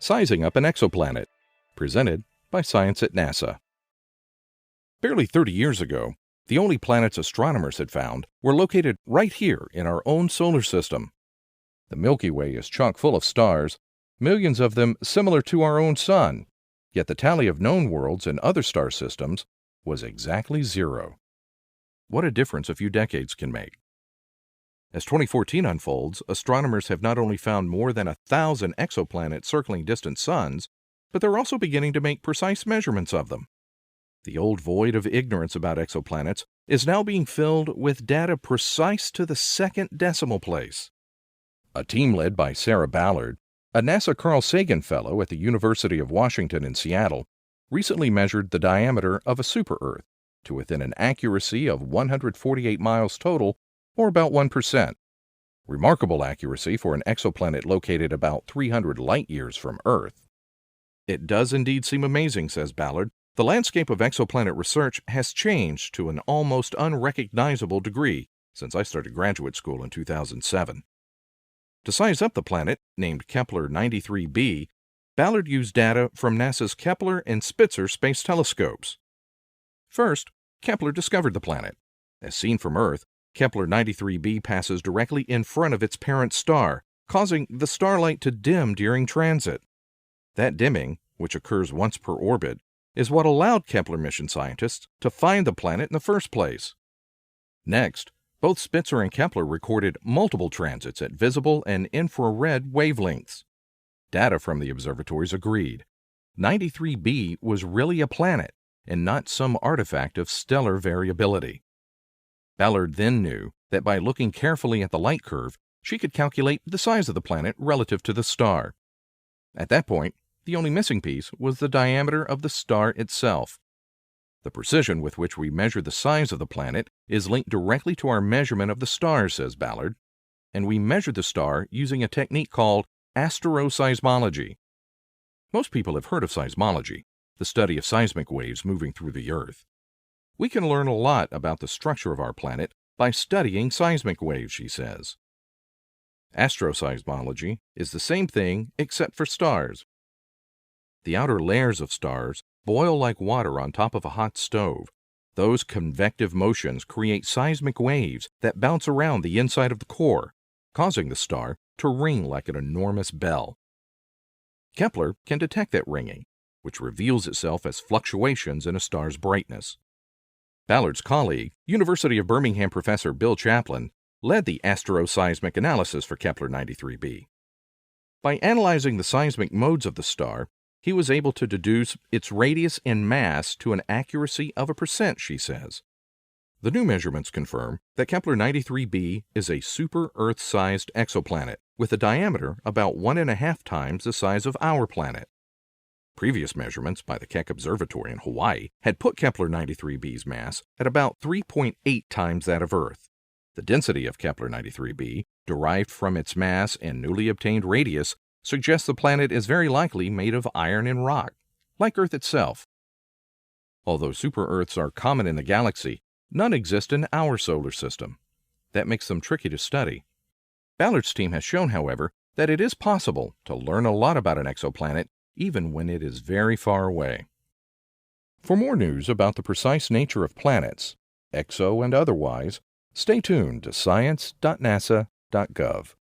Sizing Up an Exoplanet, presented by Science at NASA. Barely 30 years ago, the only planets astronomers had found were located right here in our own solar system. The Milky Way is chock full of stars, millions of them similar to our own Sun, yet the tally of known worlds in other star systems was exactly 0. What a difference a few decades can make. As 2014 unfolds, astronomers have not only found more than 1,000 exoplanets circling distant suns, but they're also beginning to make precise measurements of them. The old void of ignorance about exoplanets is now being filled with data precise to the second decimal place. A team led by Sarah Ballard, a NASA Carl Sagan Fellow at the University of Washington in Seattle, recently measured the diameter of a super-Earth to within an accuracy of 148 miles total, or about 1%. Remarkable accuracy for an exoplanet located about 300 light-years from Earth. It does indeed seem amazing, says Ballard. The landscape of exoplanet research has changed to an almost unrecognizable degree since I started graduate school in 2007. To size up the planet, named Kepler 93b, Ballard used data from NASA's Kepler and Spitzer space telescopes. First, Kepler discovered the planet. As seen from Earth, Kepler 93b passes directly in front of its parent star, causing the starlight to dim during transit. That dimming, which occurs once per orbit, is what allowed Kepler mission scientists to find the planet in the first place. Next, both Spitzer and Kepler recorded multiple transits at visible and infrared wavelengths. Data from the observatories agreed. 93b was really a planet, and not some artifact of stellar variability. Ballard then knew that by looking carefully at the light curve, she could calculate the size of the planet relative to the star. At that point, the only missing piece was the diameter of the star itself. The precision with which we measure the size of the planet is linked directly to our measurement of the star, says Ballard, and we measure the star using a technique called astroseismology. Most people have heard of seismology, the study of seismic waves moving through the Earth. We can learn a lot about the structure of our planet by studying seismic waves, she says. Astroseismology is the same thing except for stars. The outer layers of stars boil like water on top of a hot stove. Those convective motions create seismic waves that bounce around the inside of the core, causing the star to ring like an enormous bell. Kepler can detect that ringing, which reveals itself as fluctuations in a star's brightness. Ballard's colleague, University of Birmingham professor Bill Chaplin, led the astroseismic analysis for Kepler 93b. By analyzing the seismic modes of the star, he was able to deduce its radius and mass to an accuracy of 1%, she says. The new measurements confirm that Kepler 93b is a super-Earth-sized exoplanet with a diameter about 1.5 times the size of our planet. Previous measurements by the Keck Observatory in Hawaii had put Kepler 93b's mass at about 3.8 times that of Earth. The density of Kepler 93b, derived from its mass and newly obtained radius, suggests the planet is very likely made of iron and rock, like Earth itself. Although super-Earths are common in the galaxy, none exist in our solar system. That makes them tricky to study. Ballard's team has shown, however, that it is possible to learn a lot about an exoplanet even when it is very far away. For more news about the precise nature of planets, exo and otherwise, stay tuned to science.nasa.gov.